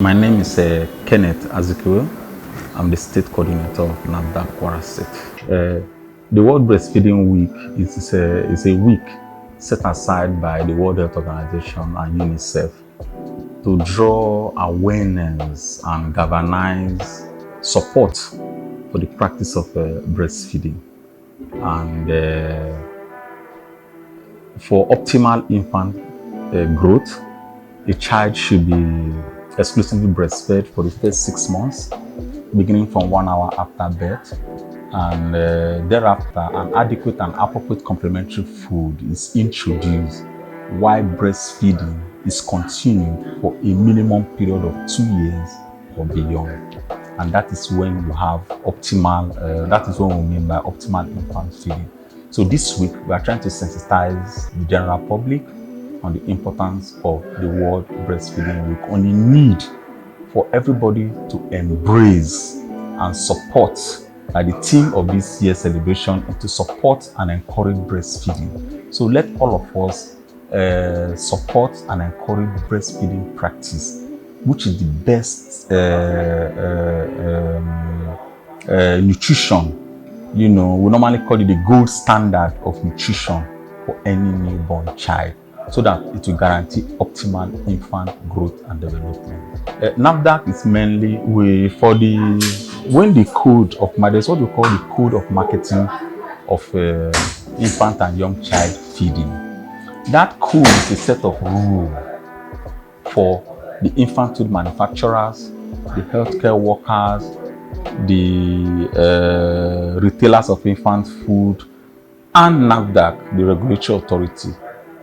My name is Kenneth Azikiwe. I'm the state coordinator of NAFDAC Kwara State. The World Breastfeeding Week is a week set aside by the World Health Organization and UNICEF to draw awareness and galvanize support for the practice of breastfeeding. And for optimal infant growth, a child should be exclusively breastfed for the first 6 months, beginning from 1 hour after birth, and thereafter an adequate and appropriate complementary food is introduced while breastfeeding is continued for a minimum period of 2 years or beyond. And that is when you have optimal, that is what we mean by optimal infant feeding. So this week we are trying to sensitize the general public on the importance of the World Breastfeeding Week, on the need for everybody to embrace and support, like the theme of this year's celebration is to support and encourage breastfeeding. So let all of us support and encourage breastfeeding practice, which is the best nutrition. You know, we normally call it the gold standard of nutrition for any newborn child, so that it will guarantee optimal infant growth and development. NAFDAC is mainly the code of there's what we call the code of marketing of infant and young child feeding. That code is a set of rules for the infant food manufacturers, the healthcare workers, the retailers of infant food, and NAFDAC, the regulatory authority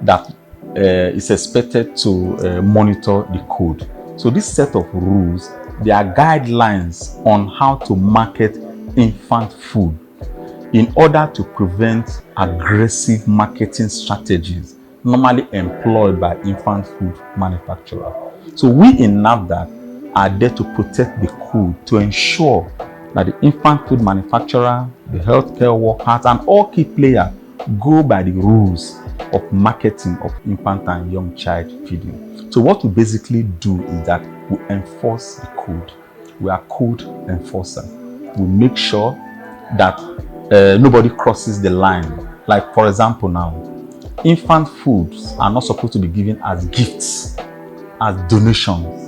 that is expected to monitor the code. So this set of rules, they are guidelines on how to market infant food in order to prevent aggressive marketing strategies normally employed by infant food manufacturers. So we in NAFDAC are there to protect the code, to ensure that the infant food manufacturer, the healthcare workers, and all key players go by the rules of marketing of infant and young child feeding. So what we basically do is that we enforce the code. We are code enforcers. We make sure that nobody crosses the line. Like, for example, now, infant foods are not supposed to be given as gifts, as donations.